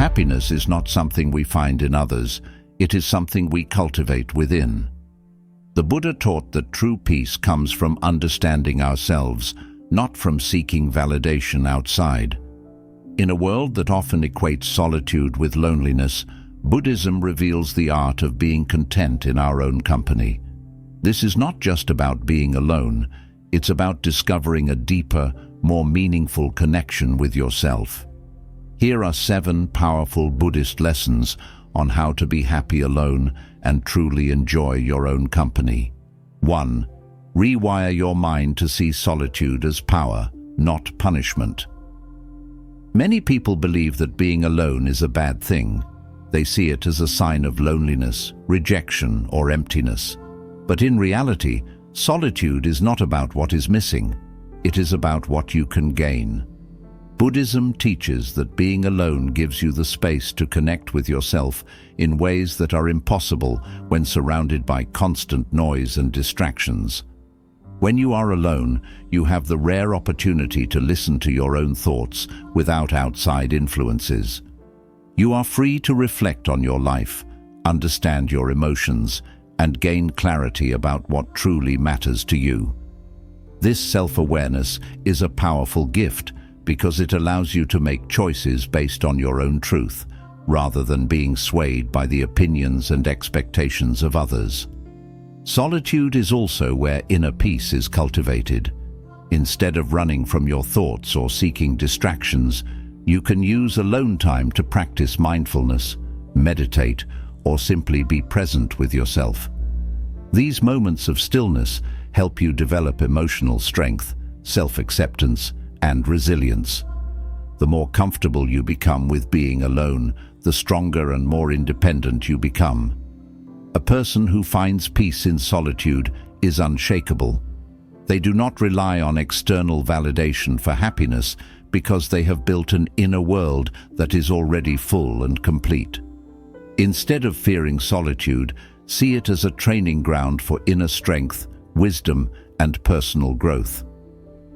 Happiness is not something we find in others, it is something we cultivate within. The Buddha taught that true peace comes from understanding ourselves, not from seeking validation outside. In a world that often equates solitude with loneliness, Buddhism reveals the art of being content in our own company. This is not just about being alone, it's about discovering a deeper, more meaningful connection with yourself. Here are 7 powerful Buddhist lessons on how to be happy alone and truly enjoy your own company. 1. Rewire your mind to see solitude as power, not punishment. Many people believe that being alone is a bad thing. They see it as a sign of loneliness, rejection, or emptiness. But in reality, solitude is not about what is missing. It is about what you can gain. Buddhism teaches that being alone gives you the space to connect with yourself in ways that are impossible when surrounded by constant noise and distractions. When you are alone, you have the rare opportunity to listen to your own thoughts without outside influences. You are free to reflect on your life, understand your emotions, and gain clarity about what truly matters to you. This self-awareness is a powerful gift because it allows you to make choices based on your own truth, rather than being swayed by the opinions and expectations of others. Solitude is also where inner peace is cultivated. Instead of running from your thoughts or seeking distractions, you can use alone time to practice mindfulness, meditate, or simply be present with yourself. These moments of stillness help you develop emotional strength, self-acceptance, and resilience. The more comfortable you become with being alone, the stronger and more independent you become. A person who finds peace in solitude is unshakable. They do not rely on external validation for happiness because they have built an inner world that is already full and complete. Instead of fearing solitude, see it as a training ground for inner strength, wisdom, and personal growth.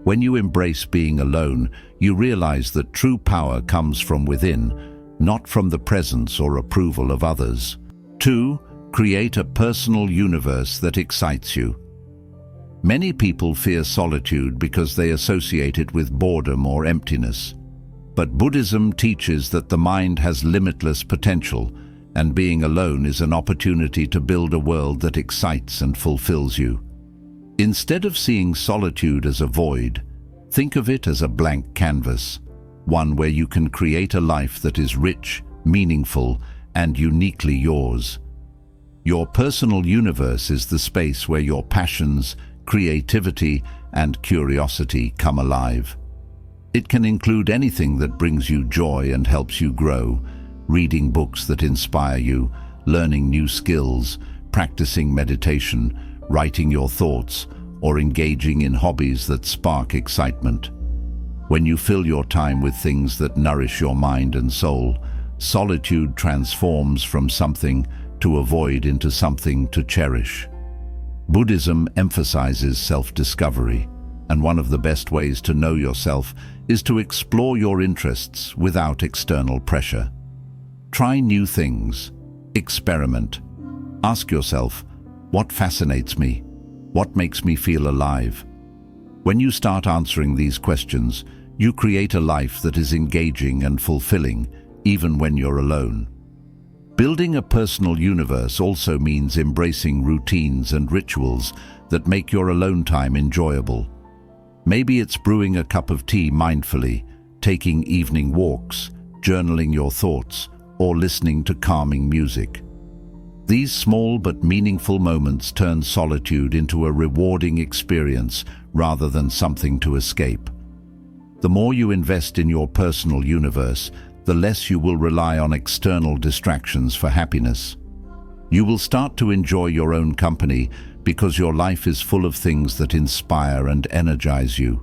When you embrace being alone, you realize that true power comes from within, not from the presence or approval of others. 2. Create a personal universe that excites you. Many people fear solitude because they associate it with boredom or emptiness. But Buddhism teaches that the mind has limitless potential, and being alone is an opportunity to build a world that excites and fulfills you. Instead of seeing solitude as a void, think of it as a blank canvas, one where you can create a life that is rich, meaningful, and uniquely yours. Your personal universe is the space where your passions, creativity, and curiosity come alive. It can include anything that brings you joy and helps you grow, reading books that inspire you, learning new skills, practicing meditation, writing your thoughts, or engaging in hobbies that spark excitement. When you fill your time with things that nourish your mind and soul, solitude transforms from something to avoid into something to cherish. Buddhism emphasizes self-discovery, and one of the best ways to know yourself is to explore your interests without external pressure. Try new things. Experiment. Ask yourself, what fascinates me? What makes me feel alive? When you start answering these questions, you create a life that is engaging and fulfilling, even when you're alone. Building a personal universe also means embracing routines and rituals that make your alone time enjoyable. Maybe it's brewing a cup of tea mindfully, taking evening walks, journaling your thoughts, or listening to calming music. These small but meaningful moments turn solitude into a rewarding experience rather than something to escape. The more you invest in your personal universe, the less you will rely on external distractions for happiness. You will start to enjoy your own company because your life is full of things that inspire and energize you.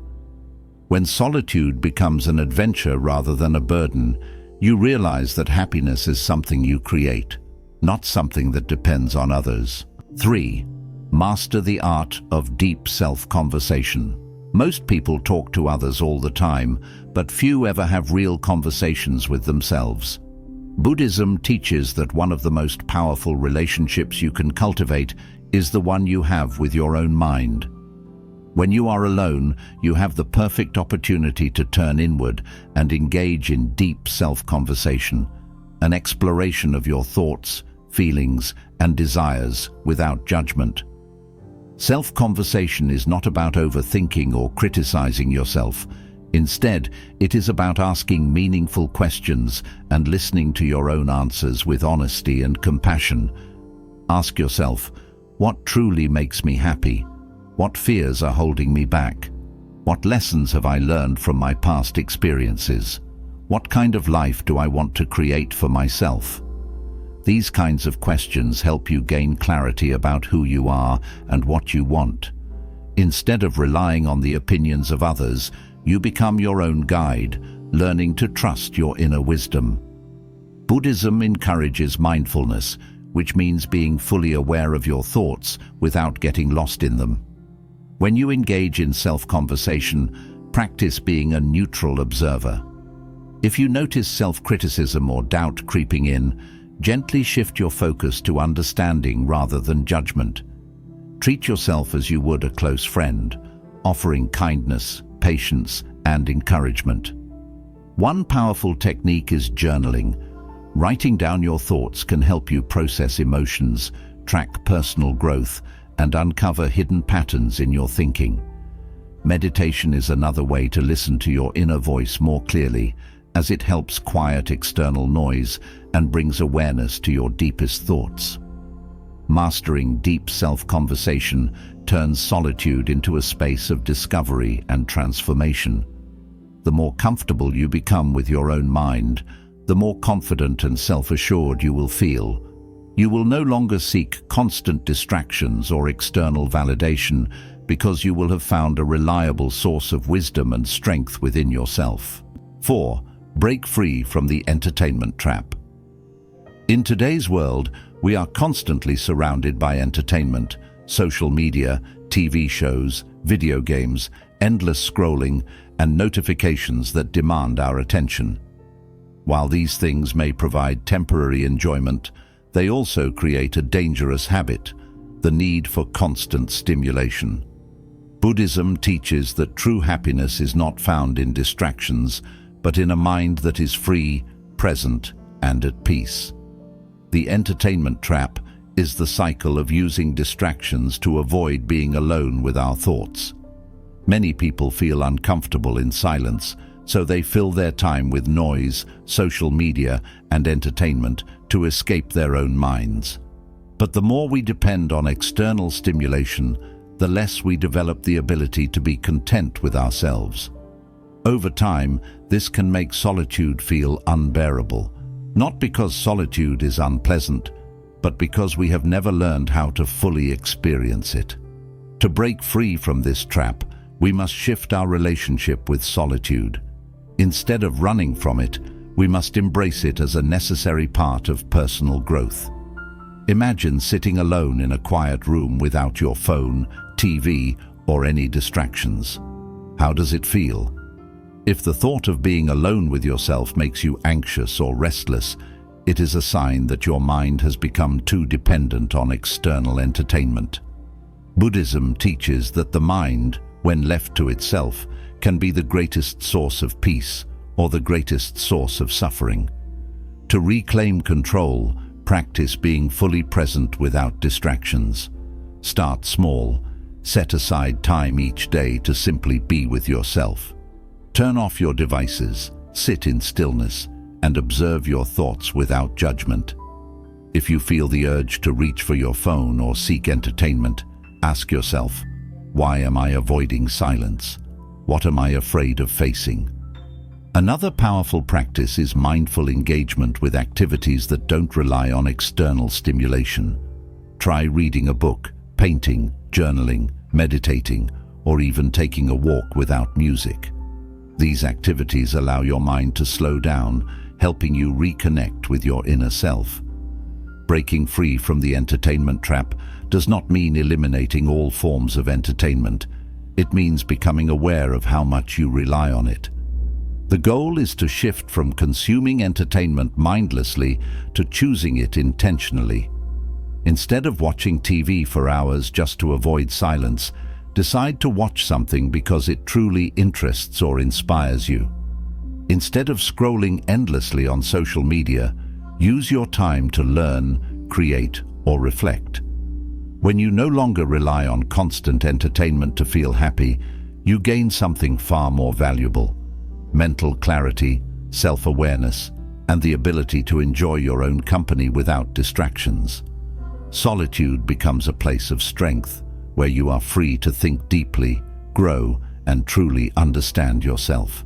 When solitude becomes an adventure rather than a burden, you realize that happiness is something you create, not something that depends on others. 3. Master the art of deep self-conversation. Most people talk to others all the time, but few ever have real conversations with themselves. Buddhism teaches that one of the most powerful relationships you can cultivate is the one you have with your own mind. When you are alone, you have the perfect opportunity to turn inward and engage in deep self-conversation, an exploration of your thoughts, feelings, and desires without judgment. Self-conversation is not about overthinking or criticizing yourself. Instead, it is about asking meaningful questions and listening to your own answers with honesty and compassion. Ask yourself, what truly makes me happy? What fears are holding me back? What lessons have I learned from my past experiences? What kind of life do I want to create for myself? These kinds of questions help you gain clarity about who you are and what you want. Instead of relying on the opinions of others, you become your own guide, learning to trust your inner wisdom. Buddhism encourages mindfulness, which means being fully aware of your thoughts without getting lost in them. When you engage in self-conversation, practice being a neutral observer. If you notice self-criticism or doubt creeping in, gently shift your focus to understanding rather than judgment. Treat yourself as you would a close friend, offering kindness, patience, and encouragement. One powerful technique is journaling. Writing down your thoughts can help you process emotions, track personal growth, and uncover hidden patterns in your thinking. Meditation is another way to listen to your inner voice more clearly, as it helps quiet external noise and brings awareness to your deepest thoughts. Mastering deep self-conversation turns solitude into a space of discovery and transformation. The more comfortable you become with your own mind, the more confident and self-assured you will feel. You will no longer seek constant distractions or external validation because you will have found a reliable source of wisdom and strength within yourself. 4. Break free from the entertainment trap. In today's world, we are constantly surrounded by entertainment, social media, TV shows, video games, endless scrolling, and notifications that demand our attention. While these things may provide temporary enjoyment, they also create a dangerous habit, the need for constant stimulation. Buddhism teaches that true happiness is not found in distractions, but in a mind that is free, present, and at peace. The entertainment trap is the cycle of using distractions to avoid being alone with our thoughts. Many people feel uncomfortable in silence, so they fill their time with noise, social media, and entertainment to escape their own minds. But the more we depend on external stimulation, the less we develop the ability to be content with ourselves. Over time, this can make solitude feel unbearable, not because solitude is unpleasant, but because we have never learned how to fully experience it. To break free from this trap, we must shift our relationship with solitude. Instead of running from it, we must embrace it as a necessary part of personal growth. Imagine sitting alone in a quiet room without your phone, TV, or any distractions. How does it feel? If the thought of being alone with yourself makes you anxious or restless, it is a sign that your mind has become too dependent on external entertainment. Buddhism teaches that the mind, when left to itself, can be the greatest source of peace or the greatest source of suffering. To reclaim control, practice being fully present without distractions. Start small. Set aside time each day to simply be with yourself. Turn off your devices, sit in stillness, and observe your thoughts without judgment. If you feel the urge to reach for your phone or seek entertainment, ask yourself, why am I avoiding silence? What am I afraid of facing? Another powerful practice is mindful engagement with activities that don't rely on external stimulation. Try reading a book, painting, journaling, meditating, or even taking a walk without music. These activities allow your mind to slow down, helping you reconnect with your inner self. Breaking free from the entertainment trap does not mean eliminating all forms of entertainment. It means becoming aware of how much you rely on it. The goal is to shift from consuming entertainment mindlessly to choosing it intentionally. Instead of watching TV for hours just to avoid silence, decide to watch something because it truly interests or inspires you. Instead of scrolling endlessly on social media, use your time to learn, create, or reflect. When you no longer rely on constant entertainment to feel happy, you gain something far more valuable: mental clarity, self-awareness, and the ability to enjoy your own company without distractions. Solitude becomes a place of strength, where you are free to think deeply, grow, and truly understand yourself.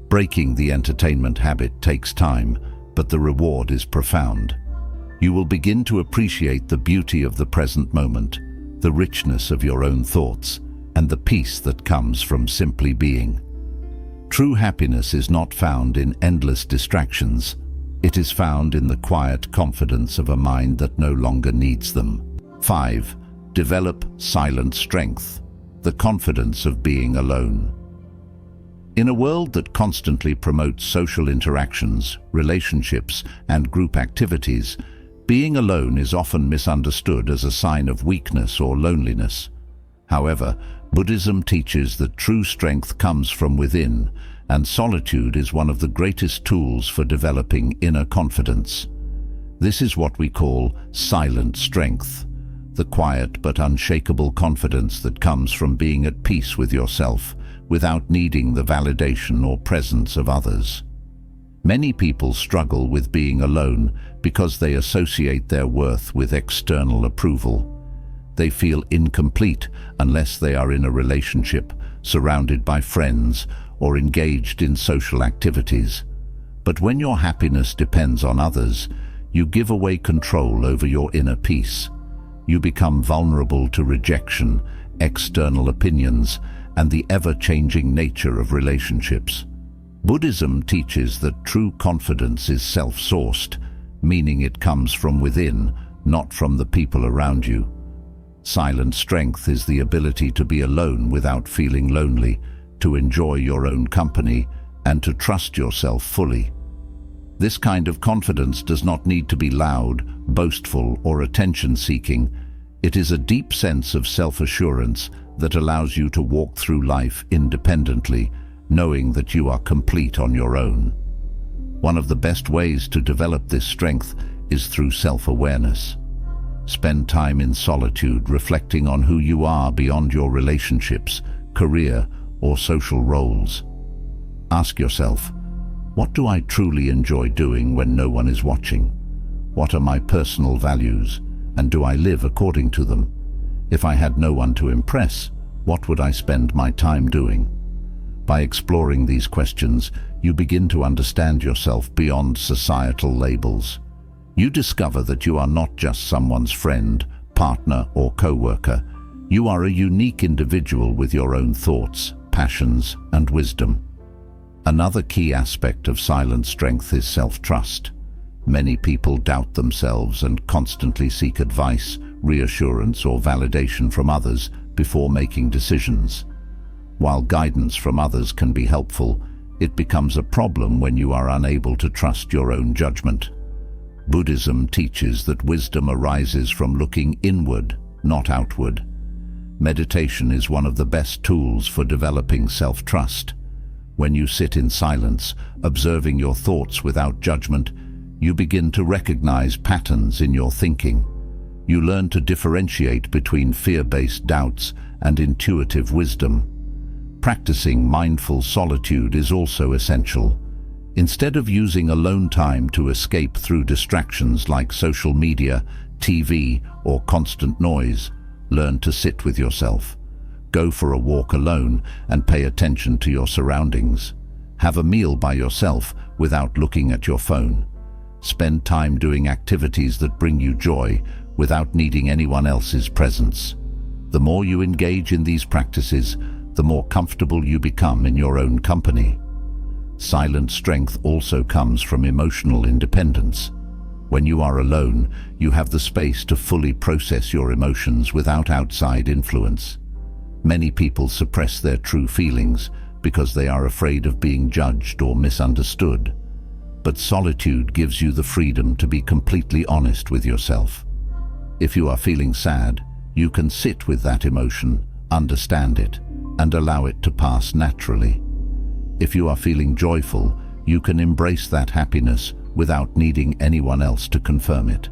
Breaking the entertainment habit takes time, but the reward is profound. You will begin to appreciate the beauty of the present moment, the richness of your own thoughts, and the peace that comes from simply being. True happiness is not found in endless distractions. It is found in the quiet confidence of a mind that no longer needs them. 5. Develop silent strength, the confidence of being alone. In a world that constantly promotes social interactions, relationships, and group activities, being alone is often misunderstood as a sign of weakness or loneliness. However, Buddhism teaches that true strength comes from within, and solitude is one of the greatest tools for developing inner confidence. This is what we call silent strength, the quiet but unshakable confidence that comes from being at peace with yourself, without needing the validation or presence of others. Many people struggle with being alone because they associate their worth with external approval. They feel incomplete unless they are in a relationship, surrounded by friends, or engaged in social activities. But when your happiness depends on others, you give away control over your inner peace. You become vulnerable to rejection, external opinions, and the ever-changing nature of relationships. Buddhism teaches that true confidence is self-sourced, meaning it comes from within, not from the people around you. Silent strength is the ability to be alone without feeling lonely, to enjoy your own company, and to trust yourself fully. This kind of confidence does not need to be loud, boastful, or attention-seeking. It is a deep sense of self-assurance that allows you to walk through life independently, knowing that you are complete on your own. One of the best ways to develop this strength is through self-awareness. Spend time in solitude, reflecting on who you are beyond your relationships, career, or social roles. Ask yourself, what do I truly enjoy doing when no one is watching? What are my personal values, and do I live according to them? If I had no one to impress, what would I spend my time doing? By exploring these questions, you begin to understand yourself beyond societal labels. You discover that you are not just someone's friend, partner, or co-worker. You are a unique individual with your own thoughts, passions, and wisdom. Another key aspect of silent strength is self-trust. Many people doubt themselves and constantly seek advice, reassurance, or validation from others before making decisions. While guidance from others can be helpful, it becomes a problem when you are unable to trust your own judgment. Buddhism teaches that wisdom arises from looking inward, not outward. Meditation is one of the best tools for developing self-trust. When you sit in silence, observing your thoughts without judgment, you begin to recognize patterns in your thinking. You learn to differentiate between fear-based doubts and intuitive wisdom. Practicing mindful solitude is also essential. Instead of using alone time to escape through distractions like social media, TV, or constant noise, learn to sit with yourself. Go for a walk alone and pay attention to your surroundings. Have a meal by yourself without looking at your phone. Spend time doing activities that bring you joy without needing anyone else's presence. The more you engage in these practices, the more comfortable you become in your own company. Silent strength also comes from emotional independence. When you are alone, you have the space to fully process your emotions without outside influence. Many people suppress their true feelings because they are afraid of being judged or misunderstood. But solitude gives you the freedom to be completely honest with yourself. If you are feeling sad, you can sit with that emotion, understand it, and allow it to pass naturally. If you are feeling joyful, you can embrace that happiness without needing anyone else to confirm it.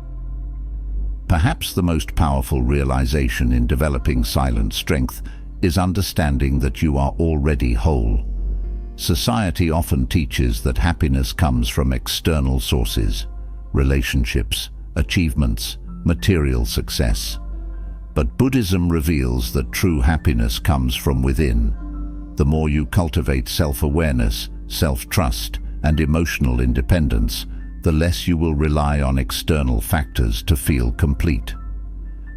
Perhaps the most powerful realization in developing silent strength is understanding that you are already whole. Society often teaches that happiness comes from external sources, relationships, achievements, material success. But Buddhism reveals that true happiness comes from within. The more you cultivate self-awareness, self-trust, and emotional independence, the less you will rely on external factors to feel complete.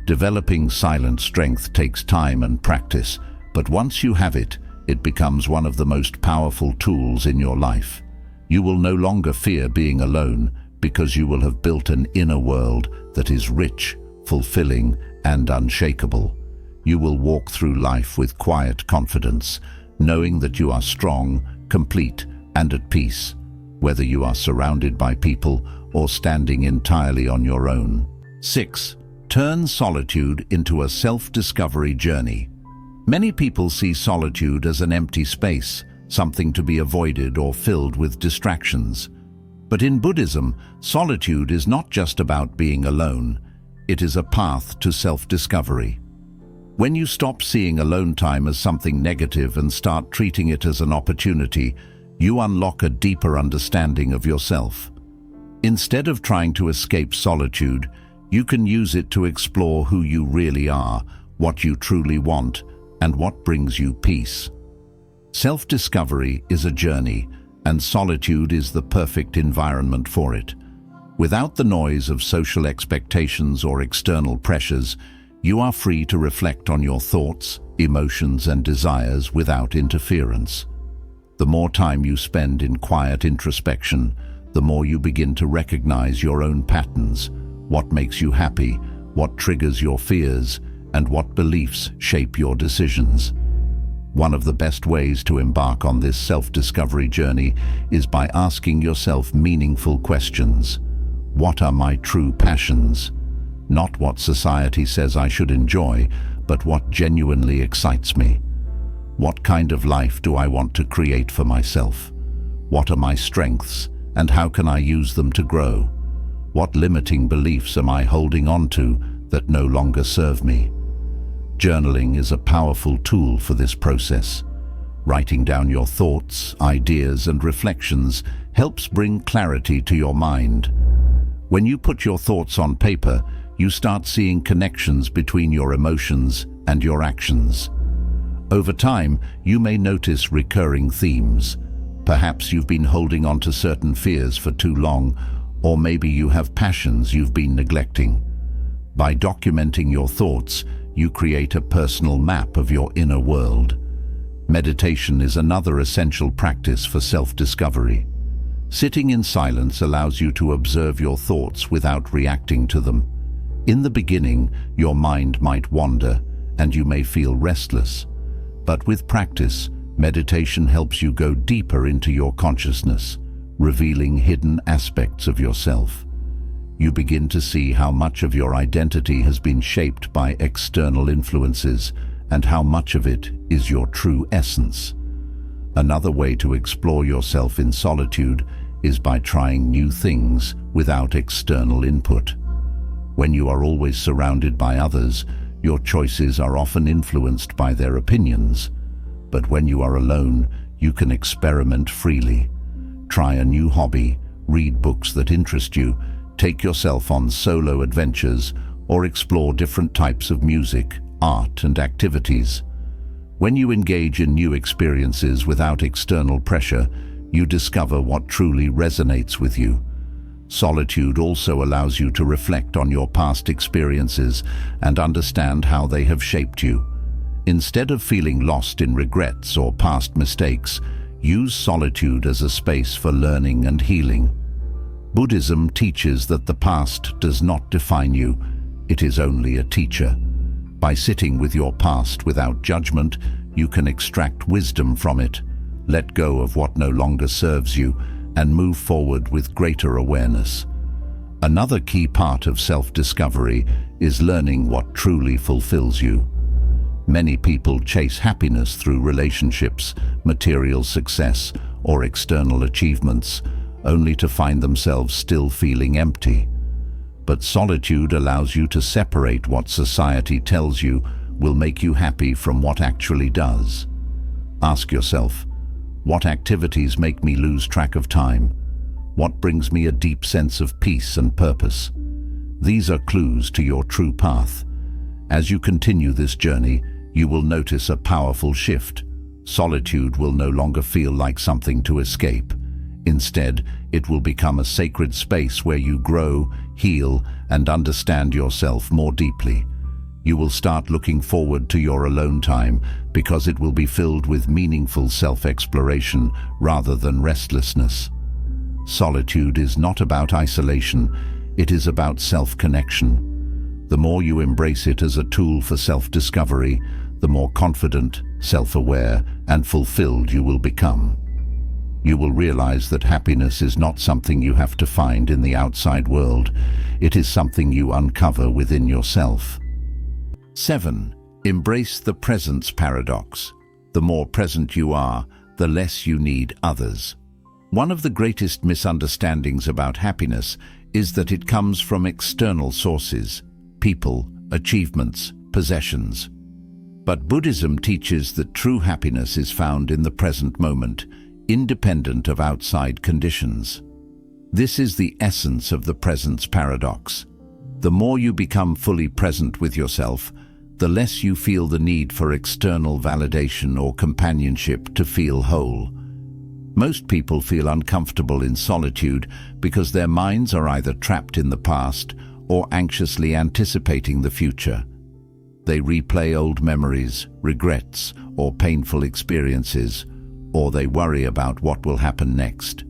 Developing silent strength takes time and practice, but once you have it, it becomes one of the most powerful tools in your life. You will no longer fear being alone because you will have built an inner world that is rich, fulfilling, and unshakable. You will walk through life with quiet confidence, knowing that you are strong, complete, and at peace, whether you are surrounded by people or standing entirely on your own. 6. Turn solitude into a self-discovery journey. Many people see solitude as an empty space, something to be avoided or filled with distractions. But in Buddhism, solitude is not just about being alone. It is a path to self-discovery. When you stop seeing alone time as something negative and start treating it as an opportunity, you unlock a deeper understanding of yourself. Instead of trying to escape solitude, you can use it to explore who you really are, what you truly want, and what brings you peace. Self-discovery is a journey, and solitude is the perfect environment for it. Without the noise of social expectations or external pressures, you are free to reflect on your thoughts, emotions, and desires without interference. The more time you spend in quiet introspection, the more you begin to recognize your own patterns, what makes you happy, what triggers your fears, and what beliefs shape your decisions. One of the best ways to embark on this self-discovery journey is by asking yourself meaningful questions. What are my true passions? Not what society says I should enjoy, but what genuinely excites me. What kind of life do I want to create for myself? What are my strengths, and how can I use them to grow? What limiting beliefs am I holding on to that no longer serve me? Journaling is a powerful tool for this process. Writing down your thoughts, ideas, and reflections helps bring clarity to your mind. When you put your thoughts on paper, you start seeing connections between your emotions and your actions. Over time, you may notice recurring themes. Perhaps you've been holding on to certain fears for too long, or maybe you have passions you've been neglecting. By documenting your thoughts, you create a personal map of your inner world. Meditation is another essential practice for self-discovery. Sitting in silence allows you to observe your thoughts without reacting to them. In the beginning, your mind might wander, and you may feel restless. But with practice, meditation helps you go deeper into your consciousness, revealing hidden aspects of yourself. You begin to see how much of your identity has been shaped by external influences and how much of it is your true essence. Another way to explore yourself in solitude is by trying new things without external input. When you are always surrounded by others, your choices are often influenced by their opinions. But when you are alone, you can experiment freely. Try a new hobby, read books that interest you, take yourself on solo adventures, or explore different types of music, art, and activities. When you engage in new experiences without external pressure, you discover what truly resonates with you. Solitude also allows you to reflect on your past experiences and understand how they have shaped you. Instead of feeling lost in regrets or past mistakes, use solitude as a space for learning and healing. Buddhism teaches that the past does not define you, it is only a teacher. By sitting with your past without judgment, you can extract wisdom from it, let go of what no longer serves you, and move forward with greater awareness. Another key part of self-discovery is learning what truly fulfills you. Many people chase happiness through relationships, material success, or external achievements, only to find themselves still feeling empty. But solitude allows you to separate what society tells you will make you happy from what actually does. Ask yourself, what activities make me lose track of time? What brings me a deep sense of peace and purpose? These are clues to your true path. As you continue this journey, you will notice a powerful shift. Solitude will no longer feel like something to escape. Instead, it will become a sacred space where you grow, heal, and understand yourself more deeply. You will start looking forward to your alone time because it will be filled with meaningful self-exploration rather than restlessness. Solitude is not about isolation, it is about self-connection. The more you embrace it as a tool for self-discovery, the more confident, self-aware, and fulfilled you will become. You will realize that happiness is not something you have to find in the outside world. It is something you uncover within yourself. 7. Embrace the presence paradox. The more present you are, the less you need others. One of the greatest misunderstandings about happiness is that it comes from external sources, people, achievements, possessions. But Buddhism teaches that true happiness is found in the present moment, independent of outside conditions. This is the essence of the presence paradox. The more you become fully present with yourself, the less you feel the need for external validation or companionship to feel whole. Most people feel uncomfortable in solitude because their minds are either trapped in the past or anxiously anticipating the future. They replay old memories, regrets, or painful experiences, or they worry about what will happen next.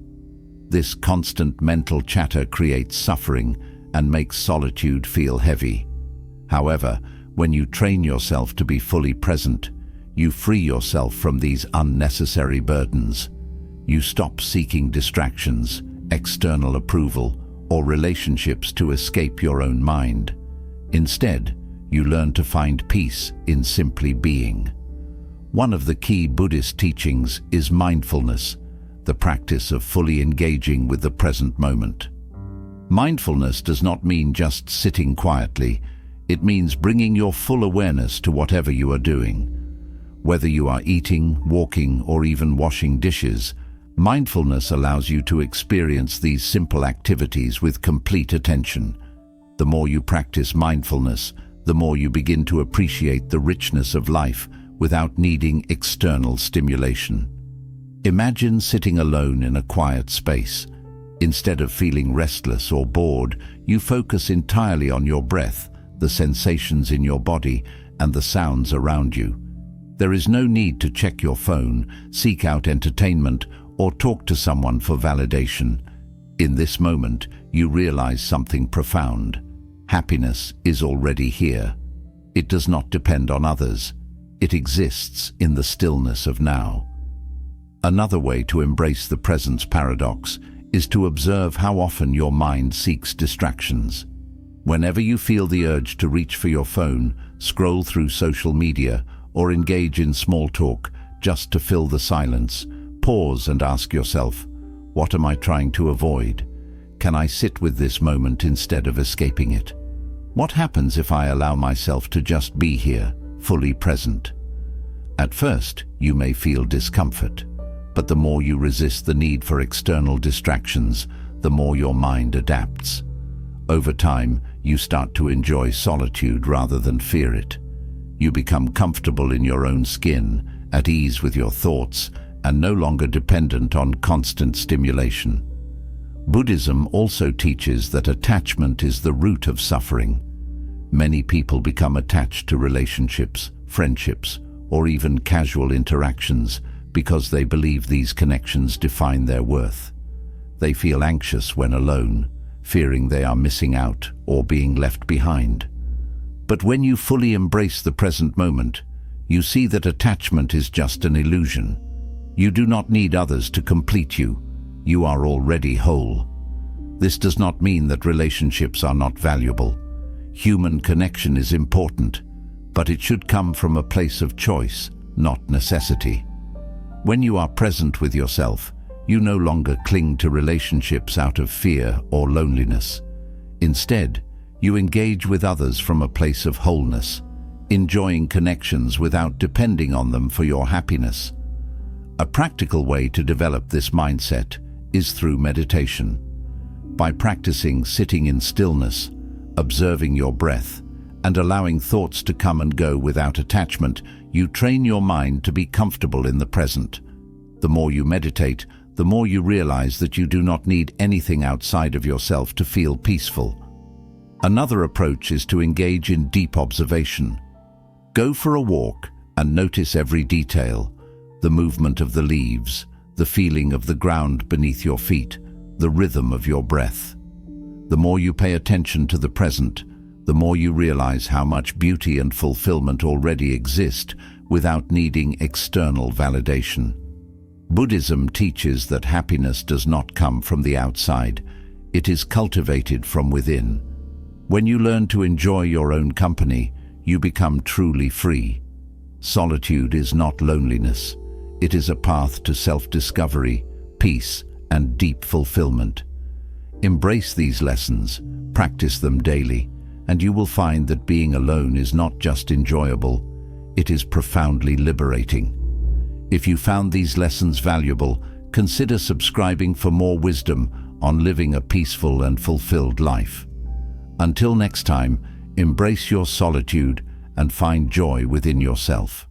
This constant mental chatter creates suffering and makes solitude feel heavy. However, when you train yourself to be fully present, you free yourself from these unnecessary burdens. You stop seeking distractions, external approval, or relationships to escape your own mind. Instead, you learn to find peace in simply being. One of the key Buddhist teachings is mindfulness, the practice of fully engaging with the present moment. Mindfulness does not mean just sitting quietly. It means bringing your full awareness to whatever you are doing. Whether you are eating, walking, or even washing dishes, mindfulness allows you to experience these simple activities with complete attention. The more you practice mindfulness, the more you begin to appreciate the richness of life without needing external stimulation. Imagine sitting alone in a quiet space. Instead of feeling restless or bored, you focus entirely on your breath, the sensations in your body, and the sounds around you. There is no need to check your phone, seek out entertainment, or talk to someone for validation. In this moment, you realize something profound. Happiness is already here. It does not depend on others. It exists in the stillness of now. Another way to embrace the presence paradox is to observe how often your mind seeks distractions. Whenever you feel the urge to reach for your phone, scroll through social media, or engage in small talk just to fill the silence, pause and ask yourself, what am I trying to avoid? Can I sit with this moment instead of escaping it? What happens if I allow myself to just be here, fully present? At first, you may feel discomfort, but the more you resist the need for external distractions, the more your mind adapts. Over time, you start to enjoy solitude rather than fear it. You become comfortable in your own skin, at ease with your thoughts, and no longer dependent on constant stimulation. Buddhism also teaches that attachment is the root of suffering. Many people become attached to relationships, friendships, or even casual interactions because they believe these connections define their worth. They feel anxious when alone, fearing they are missing out or being left behind. But when you fully embrace the present moment, you see that attachment is just an illusion. You do not need others to complete you. You are already whole. This does not mean that relationships are not valuable. Human connection is important, but it should come from a place of choice, not necessity. When you are present with yourself, you no longer cling to relationships out of fear or loneliness. Instead, you engage with others from a place of wholeness, enjoying connections without depending on them for your happiness. A practical way to develop this mindset is through meditation. By practicing sitting in stillness, observing your breath, and allowing thoughts to come and go without attachment, you train your mind to be comfortable in the present. The more you meditate, the more you realize that you do not need anything outside of yourself to feel peaceful. Another approach is to engage in deep observation. Go for a walk and notice every detail: the movement of the leaves, the feeling of the ground beneath your feet, the rhythm of your breath. The more you pay attention to the present, the more you realize how much beauty and fulfillment already exist without needing external validation. Buddhism teaches that happiness does not come from the outside. It is cultivated from within. When you learn to enjoy your own company, you become truly free. Solitude is not loneliness. It is a path to self-discovery, peace, and deep fulfillment. Embrace these lessons, practice them daily, and you will find that being alone is not just enjoyable, it is profoundly liberating. If you found these lessons valuable, consider subscribing for more wisdom on living a peaceful and fulfilled life. Until next time, embrace your solitude and find joy within yourself.